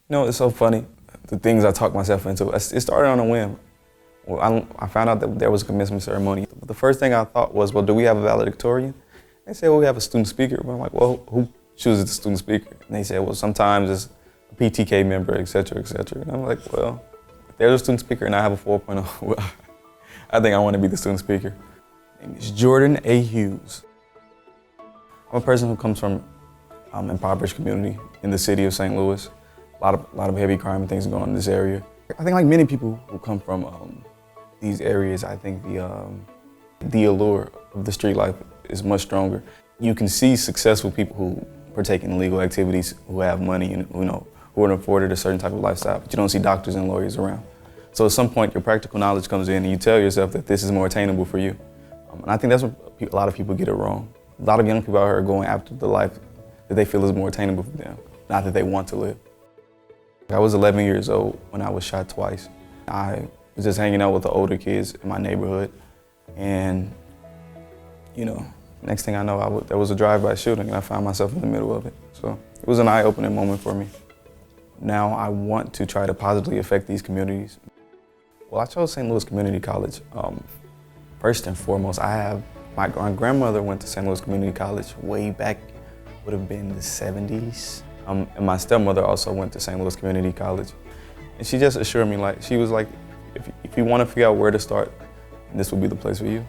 You know, it's so funny, the things I talk myself into. It started on a whim. Well, I found out that there was a commencement ceremony. The first thing I thought was, well, do we have a valedictorian? They said, well, we have a student speaker. But I'm like, well, who chooses the student speaker? And they said, well, sometimes it's a PTK member, et cetera, et cetera. And I'm like, well, if there's a student speaker and I have a 4.0, well, I think I want to be the student speaker. My name is Jordan A. Hughes. I'm a person who comes from an impoverished community in the city of St. Louis. A lot of heavy crime and things going on in this area. I think like many people who come from these areas, I think the allure of the street life is much stronger. You can see successful people who partake in illegal activities, who have money and who are afforded a certain type of lifestyle, but you don't see doctors and lawyers around. So at some point, your practical knowledge comes in and you tell yourself that this is more attainable for you. And I think that's what a lot of people get it wrong. A lot of young people out here are going after the life that they feel is more attainable for them, not that they want to live. I was 11 years old when I was shot twice. I was just hanging out with the older kids in my neighborhood, and next thing I know, there was a drive-by shooting and I found myself in the middle of it. So it was an eye-opening moment for me. Now I want to try to positively affect these communities. Well, I chose St. Louis Community College. First and foremost, my grandmother went to St. Louis Community College way back, would have been the 70s. And my stepmother also went to St. Louis Community College. And she just assured me, she was like, if you want to figure out where to start, this would be the place for you.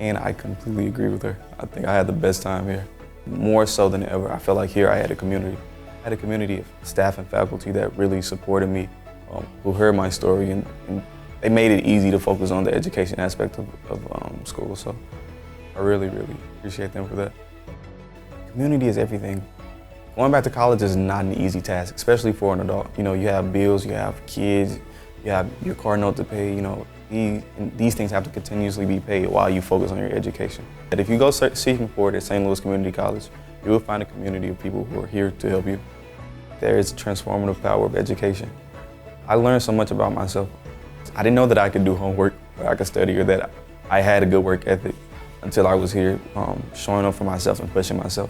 And I completely agree with her. I think I had the best time here. More so than ever, I felt like here I had a community. I had a community of staff and faculty that really supported me, who heard my story, and they made it easy to focus on the education aspect of school. So I really, really appreciate them for that. Community is everything. Going back to college is not an easy task, especially for an adult. You have bills, you have kids, you have your car note to pay. These things have to continuously be paid while you focus on your education. And if you go seeking for it at St. Louis Community College, you will find a community of people who are here to help you. There is a transformative power of education. I learned so much about myself. I didn't know that I could do homework, or I could study, or that I had a good work ethic until I was here showing up for myself and pushing myself.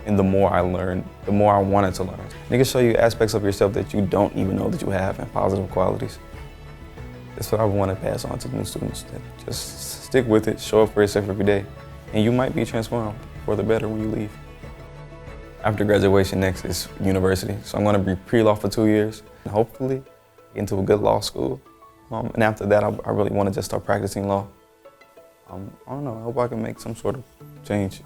And the more I learned, the more I wanted to learn. It can show you aspects of yourself that you don't even know that you have, and positive qualities. That's what I want to pass on to new students. Just stick with it, show up for yourself every day, and you might be transformed for the better when you leave. After graduation, next is university. So I'm going to be pre-law for 2 years, and hopefully get into a good law school. And after that, I really want to just start practicing law. I don't know, I hope I can make some sort of change.